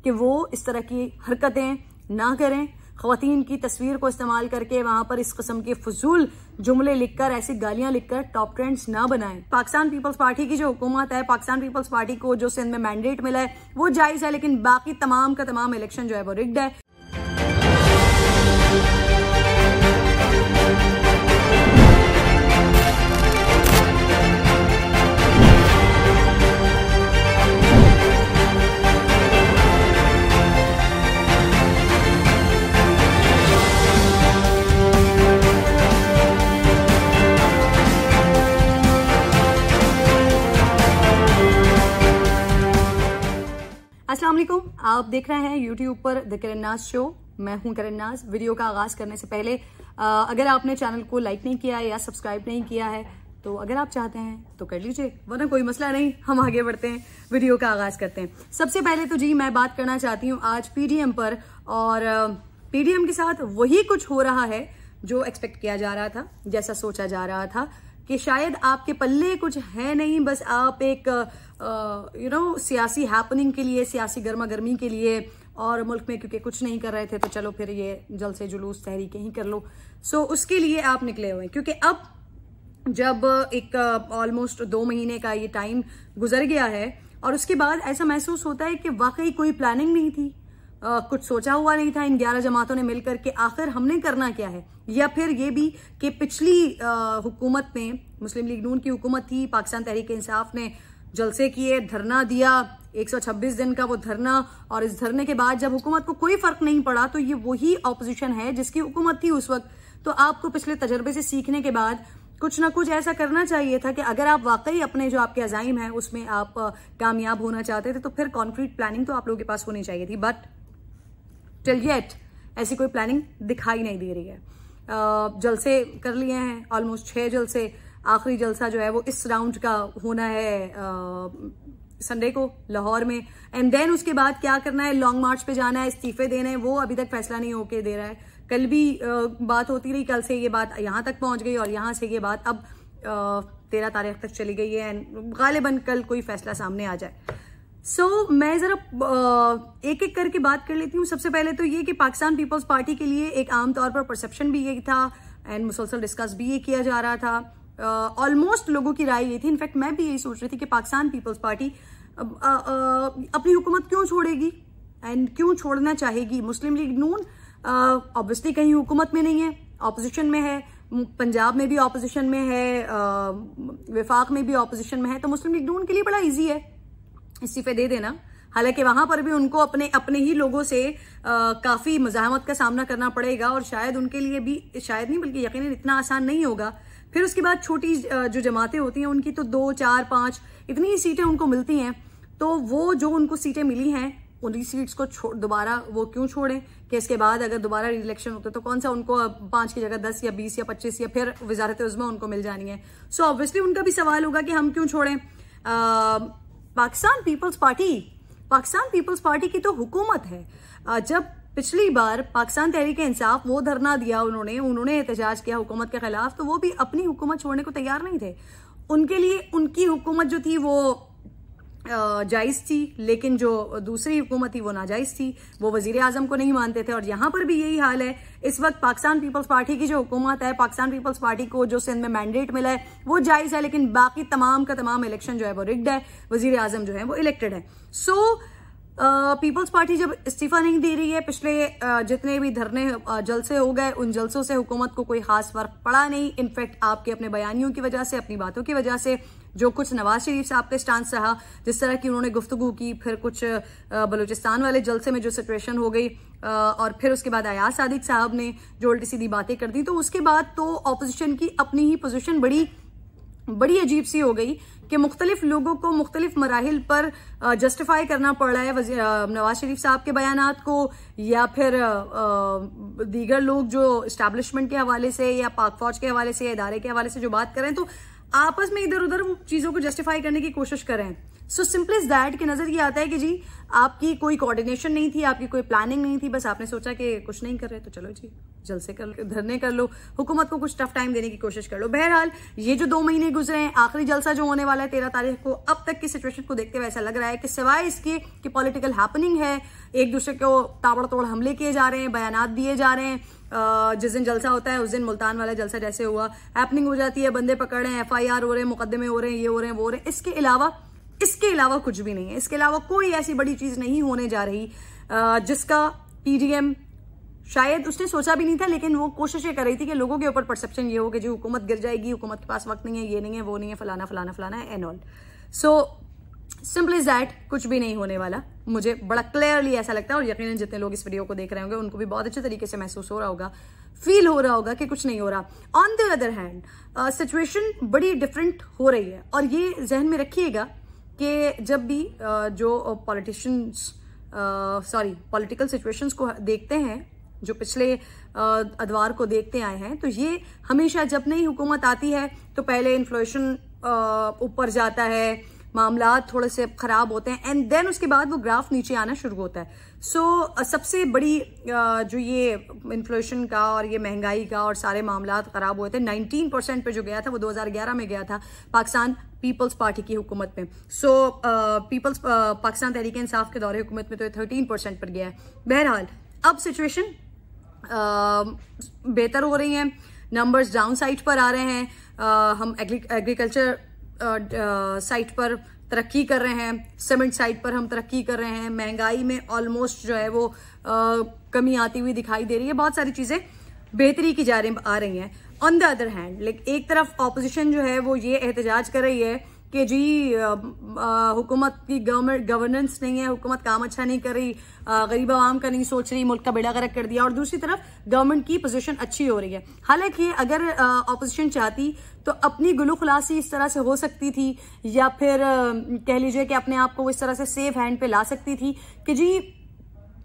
कि वो इस तरह की हरकतें ना करें। ख़वातीन की तस्वीर को इस्तेमाल करके वहां पर इस किस्म के फजूल जुमले लिखकर, ऐसी गालियां लिखकर टॉप ट्रेंड्स ना बनाएं। पाकिस्तान पीपल्स पार्टी की जो हुकूमत है, पाकिस्तान पीपल्स पार्टी को जो सिंध में मैंडेट मिला है वो जायज है, लेकिन बाकी तमाम का तमाम इलेक्शन जो है वो रिग्ड है। अस्सलाम वालेकुम, आप देख रहे हैं यूट्यूब पर द करण नाज शो। मैं हूं करण नाज। वीडियो का आगाज करने से पहले अगर आपने चैनल को लाइक नहीं किया है या सब्सक्राइब नहीं किया है तो अगर आप चाहते हैं तो कर लीजिए, वरना कोई मसला नहीं, हम आगे बढ़ते हैं, वीडियो का आगाज करते हैं। सबसे पहले तो जी मैं बात करना चाहती हूँ आज पीडीएम पर, और पीडीएम के साथ वही कुछ हो रहा है जो एक्सपेक्ट किया जा रहा था, जैसा सोचा जा रहा था कि शायद आपके पल्ले कुछ है नहीं, बस आप एक सियासी हैपनिंग के लिए, सियासी गर्मा गर्मी के लिए, और मुल्क में क्योंकि कुछ नहीं कर रहे थे तो चलो फिर ये जलसे जुलूस तहरीकें ही कर लो। सो उसके लिए आप निकले हुए हैं, क्योंकि अब जब एक ऑलमोस्ट 2 महीने का ये टाइम गुजर गया है और उसके बाद ऐसा महसूस होता है कि वाकई कोई प्लानिंग नहीं थी, कुछ सोचा हुआ नहीं था इन 11 जमातों ने मिलकर के आखिर हमने करना क्या है। या फिर ये भी कि पिछली हुकूमत में, मुस्लिम लीग नून की हुकूमत थी, पाकिस्तान तहरीक इंसाफ ने जलसे किए, धरना दिया, 126 दिन का वो धरना, और इस धरने के बाद जब हुकूमत को कोई फर्क नहीं पड़ा तो ये वही ऑपोजिशन है जिसकी हुकूमत थी उस वक्त। तो आपको पिछले तजर्बे से सीखने के बाद कुछ ना कुछ ऐसा करना चाहिए था कि अगर आप वाकई अपने जो आपके अज़ाइम हैं उसमें आप कामयाब होना चाहते थे तो फिर कॉन्क्रीट प्लानिंग तो आप लोगों के पास होनी चाहिए थी। बट टिल येट ऐसी कोई प्लानिंग दिखाई नहीं दे रही है। जलसे कर लिए हैं, ऑलमोस्ट 6 जलसे। आखिरी जलसा जो है वो इस राउंड का होना है संडे को लाहौर में, एंड देन उसके बाद क्या करना है, लॉन्ग मार्च पे जाना है, इस्तीफे देने हैं, वो अभी तक फैसला नहीं होके दे रहा है। कल भी बात होती रही, कल से ये बात यहाँ तक पहुंच गई और यहाँ से ये बात अब 13 तारीख तक चली गई है, एंड गालिबन कल कोई फैसला सामने आ जाए। मैं जरा एक एक करके बात कर लेती हूँ। सबसे पहले तो ये कि पाकिस्तान पीपल्स पार्टी के लिए एक आम तौर पर परसेप्शन भी यही था, एंड मुसलसल डिस्कस भी ये किया जा रहा था। ऑलमोस्ट लोगों की राय ये थी, इनफैक्ट मैं भी यही सोच रही थी कि पाकिस्तान पीपल्स पार्टी अपनी हुकूमत क्यों छोड़ेगी एंड क्यों छोड़ना चाहेगी। मुस्लिम लीग नून ऑब्वियसली कहीं हुकूमत में नहीं है, ऑपोजिशन में है, पंजाब में भी ऑपोजिशन में है, विफाक में भी ऑपोजिशन में है, तो मुस्लिम लीग नून के लिए बड़ा ईजी है इस्तीफे दे देना। हालांकि वहां पर भी उनको अपने ही लोगों से काफी मज़ाहमत का सामना करना पड़ेगा, और शायद उनके लिए भी, शायद नहीं बल्कि यकीनन इतना आसान नहीं होगा। फिर उसके बाद छोटी जो जमातें होती हैं उनकी तो 2, 4, 5 इतनी ही सीटें उनको मिलती हैं, तो वो जो उनको सीटें मिली हैं उन्हीं सीट्स को दोबारा वो क्यों छोड़ें कि इसके बाद अगर दोबारा इलेक्शन होते तो कौन सा उनको 5 की जगह 10 या 20 या 25 या फिर वजारत उज़्मा उनको मिल जानी है। सो ऑब्वियसली उनका भी सवाल होगा कि हम क्यों छोड़ें। पाकिस्तान पीपल्स पार्टी की तो हुकूमत है। जब पिछली बार पाकिस्तान तहरीक इंसाफ वो धरना दिया, उन्होंने एहतजाज किया हुकूमत के खिलाफ, तो वो भी अपनी हुकूमत छोड़ने को तैयार नहीं थे। उनके लिए उनकी हुकूमत जो थी वो जायज थी, लेकिन जो दूसरी हुकूमत थी वो नाजायज थी, वो वजीर आजम को नहीं मानते थे। और यहाँ पर भी यही हाल है। इस वक्त पाकिस्तान पीपल्स पार्टी की जो हुकूमत है, पाकिस्तान पीपल्स पार्टी को जो सिंध में मैंडेट मिला है वो जायज है, लेकिन बाकी तमाम का तमाम इलेक्शन जो है वो रिग्ड है, वजीर आजम जो है वो इलेक्टेड है। पीपल्स पार्टी जब इस्तीफा नहीं दे रही है, पिछले जितने भी धरने जलसे हो गए उन जलसों से हुकूमत को कोई खास फर्क पड़ा नहीं। इनफैक्ट आपके अपने बयानियों की वजह से, अपनी बातों की वजह से, जो कुछ नवाज शरीफ साहब के स्टांस रहा, जिस तरह की उन्होंने गुफ्तगू की, फिर कुछ बलूचिस्तान वाले जलसे में जो सिचुएशन हो गई, और फिर उसके बाद अयाज सादिक साहब ने जो उल्टी सीधी बातें कर दी, तो उसके बाद तो ऑपोजिशन की अपनी ही पोजीशन बड़ी अजीब सी हो गई कि मुख्तलिफ लोगों को मुख्तलिफ मराहिल पर जस्टिफाई करना पड़ रहा है नवाज शरीफ साहब के बयानात को, या फिर दीगर लोग जो इस्टेब्लिशमेंट के हवाले से या पाक फौज के हवाले से या इदारे के हवाले से जो बात करें, तो आपस में इधर उधर चीजों को जस्टिफाई करने की कोशिश कर रहे हैं। सो सिंपल इज दैट कि नजर ये आता है कि जी आपकी कोई कोऑर्डिनेशन नहीं थी, आपकी कोई प्लानिंग नहीं थी, बस आपने सोचा कि कुछ नहीं कर रहे तो चलो जी जलसे कर लो, धरने कर लो, हुकूमत को कुछ टफ टाइम देने की कोशिश कर लो। बहरहाल ये जो 2 महीने गुजरे हैं, आखिरी जलसा जो होने वाला है 13 तारीख को, अब तक की सिचुएशन को देखते हुए ऐसा लग रहा है कि सिवाय इसके कि पॉलिटिकल हैपनिंग है, एक दूसरे को ताबड़तोड़ हमले किए जा रहे हैं, बयानात दिए जा रहे हैं। जिस दिन जलसा होता है उस दिन मुल्तान वाला जलसा जैसे हुआ, हैपनिंग हो जाती है, बंदे पकड़ रहे हैं, FIR हो रहे हैं, मुकदमे हो रहे हैं, ये हो रहे हैं, वो हो रहे हैं। इसके अलावा कुछ भी नहीं है। इसके अलावा कोई ऐसी बड़ी चीज नहीं होने जा रही जिसका PDM शायद उसने सोचा भी नहीं था, लेकिन वो कोशिशें कर रही थी कि लोगों के ऊपर परसेप्शन ये हो कि जी हुकूमत गिर जाएगी, हुकूमत के पास वक्त नहीं है, ये नहीं है, वो नहीं है, फलाना फलाना फलाना है and all. So simple is that, कुछ भी नहीं होने वाला। मुझे बड़ा क्लियरली ऐसा लगता है, और यकीनन जितने लोग इस वीडियो को देख रहे होंगे उनको भी बहुत अच्छे तरीके से महसूस हो रहा होगा, फील हो रहा होगा कि कुछ नहीं हो रहा। On the other hand situation बड़ी डिफरेंट हो रही है, और ये जहन में रखिएगा कि जब भी जो पॉलिटिकल सिचुएशंस को देखते हैं, जो पिछले अदवार को देखते आए हैं, तो ये हमेशा जब नई हुकूमत आती है तो पहले इन्फ्लेशन ऊपर जाता है, मामला थोड़े से खराब होते हैं, एंड देन उसके बाद वो ग्राफ नीचे आना शुरू होता है। सो सबसे बड़ी जो ये इन्फ्लेशन का और ये महंगाई का और सारे मामला खराब हुए थे, 19% पे जो गया था वो 2011 में गया था पाकिस्तान पीपल्स पार्टी की हुकूमत में। सो पीपल्स पाकिस्तान तहरीक इंसाफ के दौरे हुकूमत में तो 13% पर गया है। बहरहाल अब सिचुएशन बेहतर हो रही हैं, नंबर्स डाउन साइड पर आ रहे हैं, हम एग्रीकल्चर साइड पर तरक्की कर रहे हैं, सीमेंट साइड पर हम तरक्की कर रहे हैं, महंगाई में ऑलमोस्ट जो है वो कमी आती हुई दिखाई दे रही है, बहुत सारी चीजें बेहतरी की आ रही हैं। ऑन द अदर हैंड एक तरफ ऑपोजिशन जो है वो ये एहतजाज कर रही है कि जी हुकूमत की गवर्नेंस नहीं है, हुकूमत काम अच्छा नहीं कर रही, गरीब आवाम का नहीं सोच रही, मुल्क का बेड़ा गर्क कर दिया, और दूसरी तरफ गवर्नमेंट की पोजीशन अच्छी हो रही है। हालांकि अगर ऑपोजिशन चाहती तो अपनी गुलू खुलासी इस तरह से हो सकती थी, या फिर कह लीजिए कि अपने आप को इस तरह से सेफ हैंड पे ला सकती थी कि जी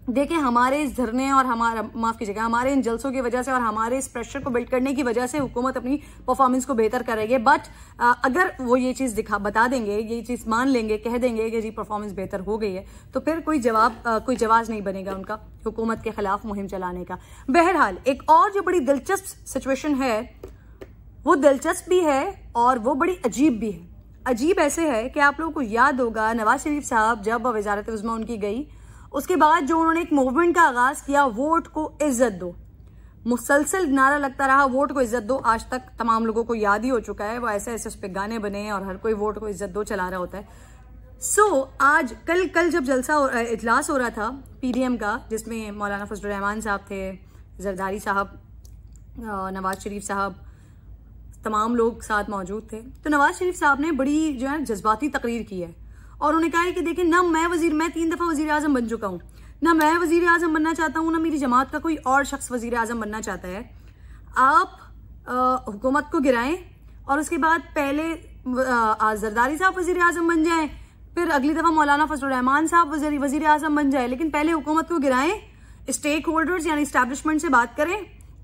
देखिए हमारे इस धरने और हमारे इन जलसों की वजह से और हमारे इस प्रेशर को बिल्ड करने की वजह से हुकूमत अपनी परफॉर्मेंस को बेहतर करेगी। बट अगर वो ये चीज बता देंगे, ये चीज मान लेंगे, कह देंगे कि जी परफॉर्मेंस बेहतर हो गई है, तो फिर कोई जवाब नहीं बनेगा उनका हुकूमत के खिलाफ मुहिम चलाने का। बहरहाल एक और जो बड़ी दिलचस्प सिचुएशन है, वो दिलचस्प भी है और वो बड़ी अजीब भी है। अजीब ऐसे है कि आप लोगों को याद होगा नवाज शरीफ साहब जब वजारत उज़्मा उनकी गई, उसके बाद जो उन्होंने एक मूवमेंट का आगाज किया, वोट को इज्जत दो, मुसलसल नारा लगता रहा वोट को इज्जत दो, आज तक तमाम लोगों को याद ही हो चुका है। वो ऐसे ऐसे उस पे गाने बने हैं और हर कोई वोट को इज्जत दो चला रहा होता है। आज कल जब इजलास हो रहा था PDM का, जिसमें मौलाना फजलुर रहमान साहब थे, जरदारी साहब, नवाज शरीफ साहब, तमाम लोग साथ मौजूद थे, तो नवाज शरीफ साहब ने बड़ी जो है जज्बाती तकरीर की है और उन्होंने कहा है कि देखिए ना मैं 3 दफा वजीर आजम बन चुका हूं, ना मैं वजीर आजम बनना चाहता हूं, ना मेरी जमात का कोई और शख्स वजीर आजम बनना चाहता है। आप हुकूमत को गिराएं और उसके बाद पहले जरदारी साहब वजीर आजम बन जाएं, फिर अगली दफा मौलाना फजलुर रहमान साहब वजीर आजम बन जाए, लेकिन पहले हुकूमत को गिराएं, स्टेक होल्डर्स यानी एस्टैब्लिशमेंट से बात करें,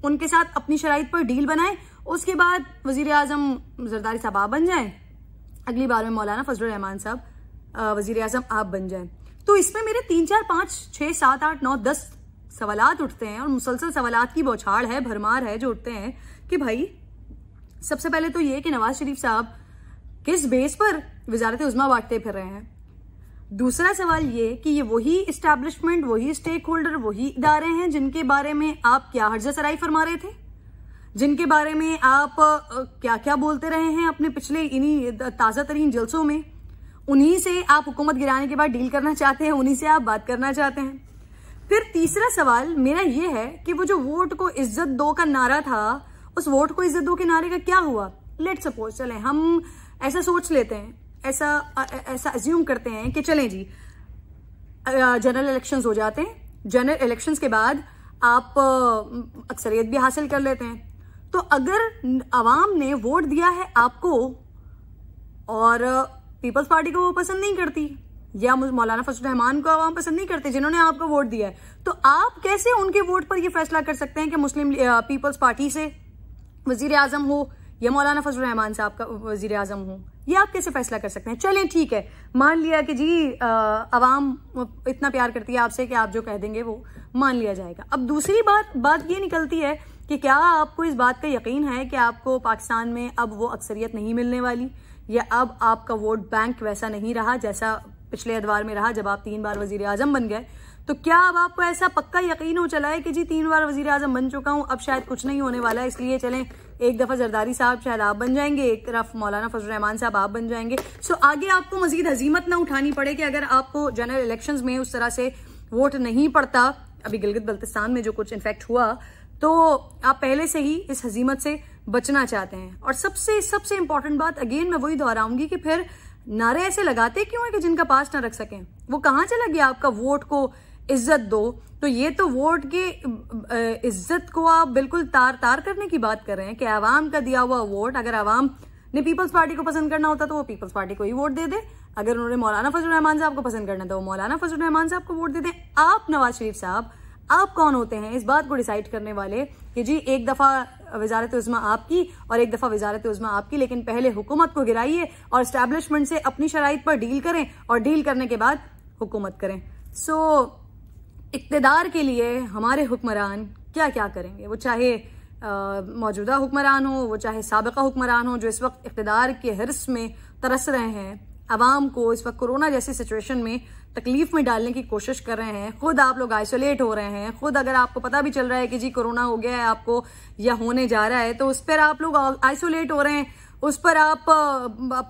उनके साथ अपनी शराइत पर डील बनाएं, उसके बाद वजीर आजम जरदारी साहब आप बन जाएं, अगली बार में मौलाना फजलुर रहमान साहब वजीर आजम आप बन जाएं। तो इसमें मेरे 3, 4, 5, 6, 7, 8, 9, 10 सवालात उठते हैं और मुसलसल सवालात की बौछार है, भरमार है जो उठते हैं कि भाई सबसे पहले तो ये कि नवाज शरीफ साहब किस बेस पर वजारत उज़्मा बांटते फिर रहे हैं। दूसरा सवाल ये कि ये वही इस्टेब्लिशमेंट, वही स्टेक होल्डर, वही इदारे हैं जिनके बारे में आप क्या हर्जा सराई फरमा रहे थे, जिनके बारे में आप क्या क्या बोलते रहे हैं अपने पिछले इन्हीं ताजा तरीन जलसों में, उन्हीं से आप हुकूमत गिराने के बाद डील करना चाहते हैं, उन्हीं से आप बात करना चाहते हैं। फिर तीसरा सवाल मेरा ये है कि वो जो वोट को इज्जत दो का नारा था, उस वोट को इज्जत दो के नारे का क्या हुआ। लेट्स सपोज, चले हम ऐसा सोच लेते हैं, ऐसा अज्यूम करते हैं कि चलें जी जनरल इलेक्शंस हो जाते हैं, जनरल इलेक्शंस के बाद आप अक्सरियत भी हासिल कर लेते हैं, तो अगर अवाम ने वोट दिया है आपको और पीपल्स पार्टी को वो पसंद नहीं करती, या मौलाना फजलुर रहमान को आवाम पसंद नहीं करते जिन्होंने आपको वोट दिया है, तो आप कैसे उनके वोट पर ये फैसला कर सकते हैं कि मुस्लिम पीपल्स पार्टी से वजीर आजम हो या मौलाना फजल रहमान साहब का वजीर आजम हो, ये आप कैसे फैसला कर सकते हैं? चलें ठीक है, मान लिया कि जी अवाम इतना प्यार करती है आपसे कि आप जो कह देंगे वो मान लिया जाएगा। अब दूसरी बात ये निकलती है कि क्या आपको इस बात का यकीन है कि आपको पाकिस्तान में अब वो अक्सरियत नहीं मिलने वाली, या अब आपका वोट बैंक वैसा नहीं रहा जैसा पिछले अदवार में रहा जब आप 3 बार वजीर आजम बन गए? तो क्या अब आपको ऐसा पक्का यकीन हो चला है कि जी 3 बार वजीर आजम बन चुका हूं, अब शायद कुछ नहीं होने वाला है, इसलिए चलें एक दफा जरदारी साहब शायद आप बन जाएंगे, एक तरफ मौलाना फजल रहमान साहब आप बन जाएंगे। सो आगे आपको मजीद हजीमत ना उठानी पड़े कि अगर आपको जनरल इलेक्शंस में उस तरह से वोट नहीं पड़ता, अभी गिलगित बल्तिस्तान में जो कुछ इन्फेक्ट हुआ, तो आप पहले से ही इस हजीमत से बचना चाहते हैं। और सबसे इंपॉर्टेंट बात, अगेन मैं वही दोहराऊंगी कि फिर नारे ऐसे लगाते क्यों है कि जिनका पास ना रख सकें? वो कहां चला गया आपका वोट को इज्जत दो? तो ये तो वोट के इज्जत को आप बिल्कुल तार करने की बात कर रहे हैं कि आवाम का दिया हुआ वोट, अगर आवाम ने पीपल्स पार्टी को पसंद करना होता तो वो पीपल्स पार्टी को ही वोट दे दे, अगर उन्होंने मौलाना फजल रहमान साहब को पसंद करना तो वो मौलाना फजल रहमान साहब को वोट दे दें। आप नवाज शरीफ साहब, आप कौन होते हैं इस बात को डिसाइड करने वाले कि जी एक दफा वजारत उज़्मा आपकी और एक दफा वजारत उज़्मा आपकी, लेकिन पहले हुकूमत को गिराइए और एस्टैब्लिशमेंट से अपनी शराइत पर डील करें और डील करने के बाद हुकूमत करें। सो इक़्तिदार के लिए हमारे हुक्मरान क्या क्या करेंगे, वो चाहे मौजूदा हुक्मरान हो, वो चाहे साबिका हुक्मरान हो, जो इस वक्त इक़्तिदार के हिर्स में तरस रहे हैं, अवाम को इस वक्त कोरोना जैसी सिचुएशन में तकलीफ में डालने की कोशिश कर रहे हैं। खुद आप लोग आइसोलेट हो रहे हैं, खुद अगर आपको पता भी चल रहा है कि जी कोरोना हो गया है आपको या होने जा रहा है, तो उस पर आप लोग आइसोलेट हो रहे हैं, उस पर आप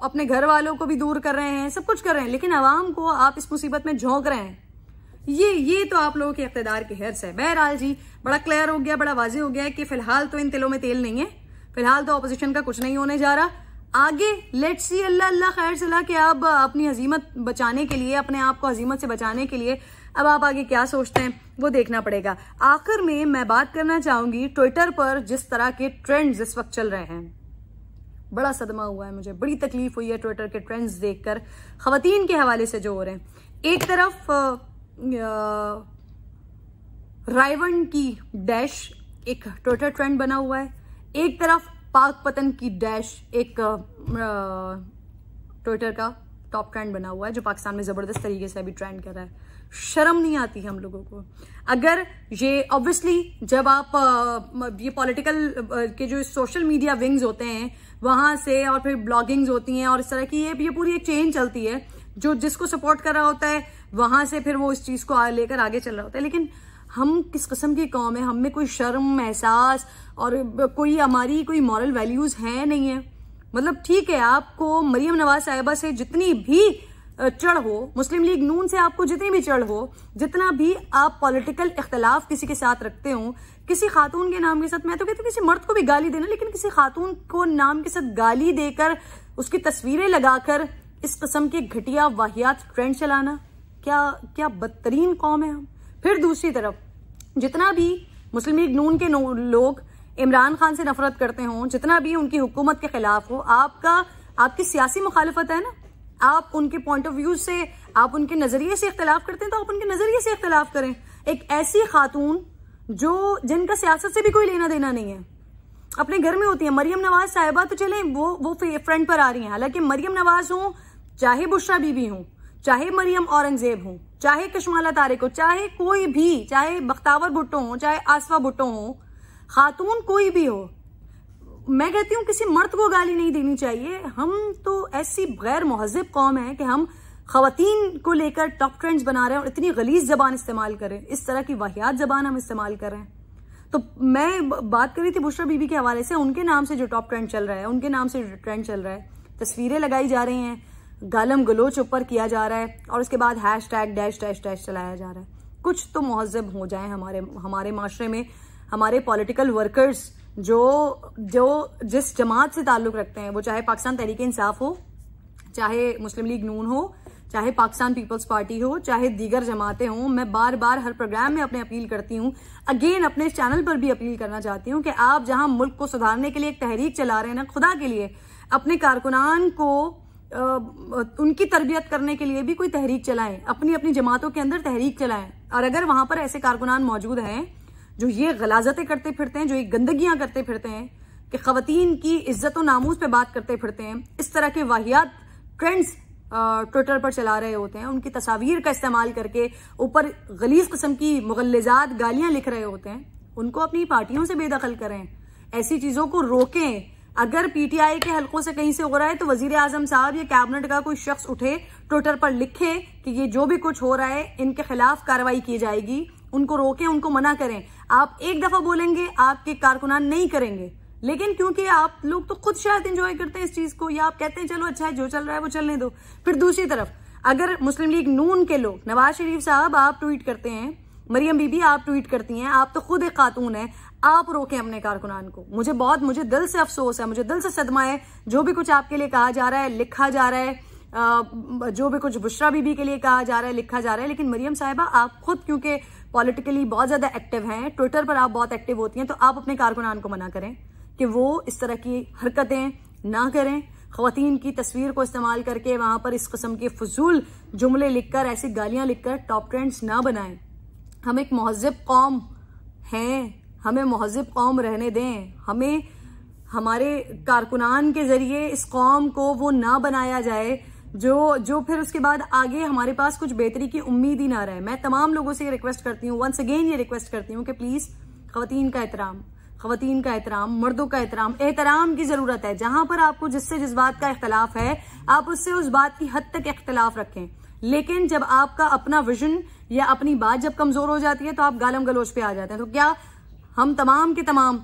अपने घर वालों को भी दूर कर रहे हैं, सब कुछ कर रहे हैं, लेकिन अवाम को आप इस मुसीबत में झोंक रहे हैं। ये तो आप लोगों के इक़्तिदार की हिर्स है। बहरहाल जी, बड़ा क्लियर हो गया, बड़ा वाज़ेह हो गया है कि फिलहाल तो इन तिलों में तेल नहीं है, फिलहाल तो अपोजिशन का कुछ नहीं होने जा रहा। आगे लेट्स सी, अल्लाह खैर सलाह कि आप अपनी हजीमत बचाने के लिए, अपने आप को हजीमत से बचाने के लिए अब आप आगे क्या सोचते हैं वो देखना पड़ेगा। आखिर में मैं बात करना चाहूंगी ट्विटर पर जिस तरह के ट्रेंड्स इस वक्त चल रहे हैं, बड़ा सदमा हुआ है मुझे, बड़ी तकलीफ हुई है ट्विटर के ट्रेंड्स देखकर, खवातीन के हवाले से जो हो रहे हैं। एक तरफ रायवन की डैश एक ट्विटर ट्रेंड बना हुआ है, एक तरफ पाक पतन की डैश एक ट्विटर का टॉप ट्रेंड बना हुआ है, जो पाकिस्तान में जबरदस्त तरीके से अभी ट्रेंड कर रहा है। शर्म नहीं आती हम लोगों को? अगर ये ऑब्वियसली जब आप ये पॉलिटिकल के जो सोशल मीडिया विंग्स होते हैं वहां से, और फिर ब्लॉगिंग्स होती हैं और इस तरह की ये पूरी एक चेन चलती है, जो जिसको सपोर्ट कर रहा होता है वहां से फिर वो इस चीज को लेकर आगे चल रहा होता है। लेकिन हम किस किस्म की कौम है? हम में कोई शर्म, एहसास और कोई हमारी कोई मॉरल वैल्यूज है नहीं है? मतलब ठीक है, आपको मरियम नवाज साहिबा से जितनी भी चढ़ हो, मुस्लिम लीग नून से आपको जितनी भी चढ़ हो, जितना भी आप पॉलिटिकल इख्तलाफ किसी के साथ रखते हो, किसी खातून के नाम के साथ, मैं तो कहती हूँ किसी मर्द को भी गाली देना, लेकिन किसी खातून को नाम के साथ गाली देकर उसकी तस्वीरें लगाकर इस किस्म के घटिया वाहियात ट्रेंड चलाना, क्या बदतरीन कौम है हम। फिर दूसरी तरफ जितना भी मुस्लिम लीग नून के लोग इमरान खान से नफरत करते हों, जितना भी उनकी हुकूमत के खिलाफ हो, आपकी सियासी मुखालिफत है ना, आप उनके पॉइंट ऑफ व्यू से, आप उनके नजरिए से इख्तलाफ करते हैं तो आप उनके नजरिए से इख्तलाफ करें। एक ऐसी खातून जिनका सियासत से भी कोई लेना देना नहीं है, अपने घर में होती है, मरियम नवाज साहिबा तो चले वो फ्रंट पर आ रही हैं, हालांकि मरियम नवाज हो, चाहे बुशरा बीबी हो, चाहे मरियम औरंगजेब हो, चाहे कशमाला तारिक हो, चाहे कोई भी, चाहे बख्तावर भुट्टो हो, चाहे आसफा भुट्टो हो, खातून कोई भी हो, मैं कहती हूँ किसी मर्द को गाली नहीं देनी चाहिए। हम तो ऐसी गैर मुहज़्ज़ब कौम है कि हम खवातीन को लेकर टॉप ट्रेंड्स बना रहे हैं और इतनी गलीज जबान इस्तेमाल करें, इस तरह की वाहियात जबान हम इस्तेमाल कर रहे हैं। तो मैं बात कर रही थी बुशरा बीबी के हवाले से, उनके नाम से जो टॉप ट्रेंड चल रहा है, उनके नाम से जो ट्रेंड चल रहा है, तस्वीरें लगाई जा रही हैं, गालम गलोच ऊपर किया जा रहा है और उसके बाद हैशटैग डैश डैश डैश चलाया जा रहा है। कुछ तो मुहज़्ज़ब हो जाए हमारे माशरे में, हमारे पॉलिटिकल वर्कर्स जो जिस जमात से ताल्लुक रखते हैं, वो चाहे पाकिस्तान तहरीक इंसाफ हो, चाहे मुस्लिम लीग नून हो, चाहे पाकिस्तान पीपल्स पार्टी हो, चाहे दीगर जमातें हों। मैं बार बार हर प्रोग्राम में अपने अपील करती हूँ, अगेन अपने इस चैनल पर भी अपील करना चाहती हूँ कि आप जहां मुल्क को सुधारने के लिए एक तहरीक चला रहे हैं ना, खुदा के लिए अपने कारकुनान को उनकी तरबियत करने के लिए भी कोई तहरीक चलाएं, अपनी अपनी जमातों के अंदर तहरीक चलाएं। और अगर वहां पर ऐसे कारकुनान मौजूद हैं जो ये गलाजतें करते फिरते हैं, जो ये गंदगियां करते फिरते हैं, कि खवातीन की इज्जत और नामूस पे बात करते फिरते हैं, इस तरह के वाहियात ट्रेंड्स ट्विटर पर चला रहे होते हैं, उनकी तस्वीर का इस्तेमाल करके ऊपर गलीज किस्म की मुगल्लिजात गालियां लिख रहे होते हैं, उनको अपनी पार्टियों से बेदखल करें, ऐसी चीजों को रोकें। अगर पीटीआई के हलकों से कहीं से हो रहा है तो वजीर आजम साहब या कैबिनेट का कोई शख्स उठे, ट्विटर पर लिखे कि ये जो भी कुछ हो रहा है इनके खिलाफ कार्रवाई की जाएगी, उनको रोकें, उनको मना करें। आप एक दफा बोलेंगे, आपके कारकुनान नहीं करेंगे, लेकिन क्योंकि आप लोग तो खुद शायद एंजॉय करते हैं इस चीज को, या आप कहते हैं चलो अच्छा है, जो चल रहा है वो चलने दो। फिर दूसरी तरफ अगर मुस्लिम लीग नून के लोग, नवाज शरीफ साहब आप ट्वीट करते हैं, मरियम बीबी आप ट्वीट करती हैं, आप तो खुद एक खातून है, आप रोकें अपने कारकुनान को। मुझे दिल से अफसोस है, मुझे दिल से सदमा है, जो भी कुछ आपके लिए कहा जा रहा है, लिखा जा रहा है, जो भी कुछ बुशरा बीबी के लिए कहा जा रहा है, लिखा जा रहा है, लेकिन मरियम साहिबा आप खुद क्योंकि पॉलिटिकली बहुत ज्यादा एक्टिव हैं, ट्विटर पर आप बहुत एक्टिव होती हैं, तो आप अपने कारकुनान को मना करें कि वो इस तरह की हरकतें ना करें। खवातीन की तस्वीर को इस्तेमाल करके वहां पर इस किस्म के फजूल जुमले लिखकर, ऐसी गालियां लिखकर टॉप ट्रेंड्स ना बनाएं। हम एक महज़िब कौम हैं, हमें महज़िब कौम रहने दें, हमें हमारे कारकुनान के जरिए इस कौम को वो ना बनाया जाए जो फिर उसके बाद आगे हमारे पास कुछ बेहतरी की उम्मीद ही ना रहे। मैं तमाम लोगों से ये रिक्वेस्ट करती हूँ, वंस अगेन ये रिक्वेस्ट करती हूँ कि प्लीज खवातीन का एहतराम, मर्दों का एहतराम की जरूरत है। जहां पर आपको जिस बात का इख्तलाफ है, आप उससे उस बात की हद तक इख्तलाफ रखें, लेकिन जब आपका अपना विजन या अपनी बात जब कमजोर हो जाती है तो आप गालम गलोच पे आ जाते हैं। तो क्या हम तमाम के तमाम,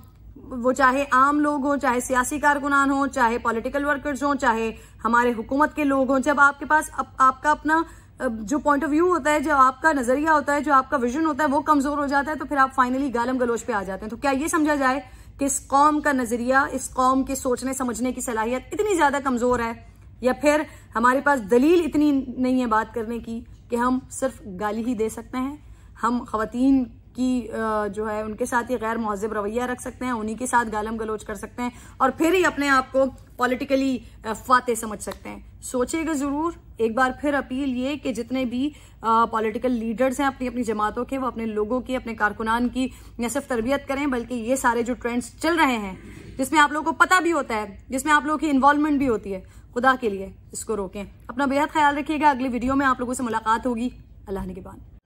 वो चाहे आम लोग हो, चाहे सियासी कारकुनान हो, चाहे पॉलिटिकल वर्कर्स हो, चाहे हमारे हुकूमत के लोग हों, जब आपके पास आपका अपना जो पॉइंट ऑफ व्यू होता है, जो आपका नजरिया होता है, जो आपका विजन होता है, वो कमजोर हो जाता है, तो फिर आप फाइनली गालम गलोच पे आ जाते हैं। तो क्या ये समझा जाए कि इस कौम का नजरिया, इस कौम के सोचने समझने की सलाहियत इतनी ज्यादा कमजोर है, या फिर हमारे पास दलील इतनी नहीं है बात करने की कि हम सिर्फ गाली ही दे सकते हैं? हम खवातीन की जो है उनके साथ ही गैर महज़िब रवैया रख सकते हैं, उन्हीं के साथ गालम गलोच कर सकते हैं और फिर ही अपने आप को पॉलिटिकली फाते समझ सकते हैं। सोचेगा जरूर। एक बार फिर अपील ये कि जितने भी पॉलिटिकल लीडर्स हैं अपनी अपनी जमातों के, वो अपने लोगों की, अपने कारकुनान की न सिर्फ तरबियत करें, बल्कि ये सारे जो ट्रेंड्स चल रहे हैं जिसमें आप लोगों को पता भी होता है, जिसमें आप लोगों की इन्वॉल्वमेंट भी होती है, खुदा के लिए इसको रोकें। अपना बेहद ख्याल रखिएगा। अगली वीडियो में आप लोगों से मुलाकात होगी। अल्लाह निगहबान।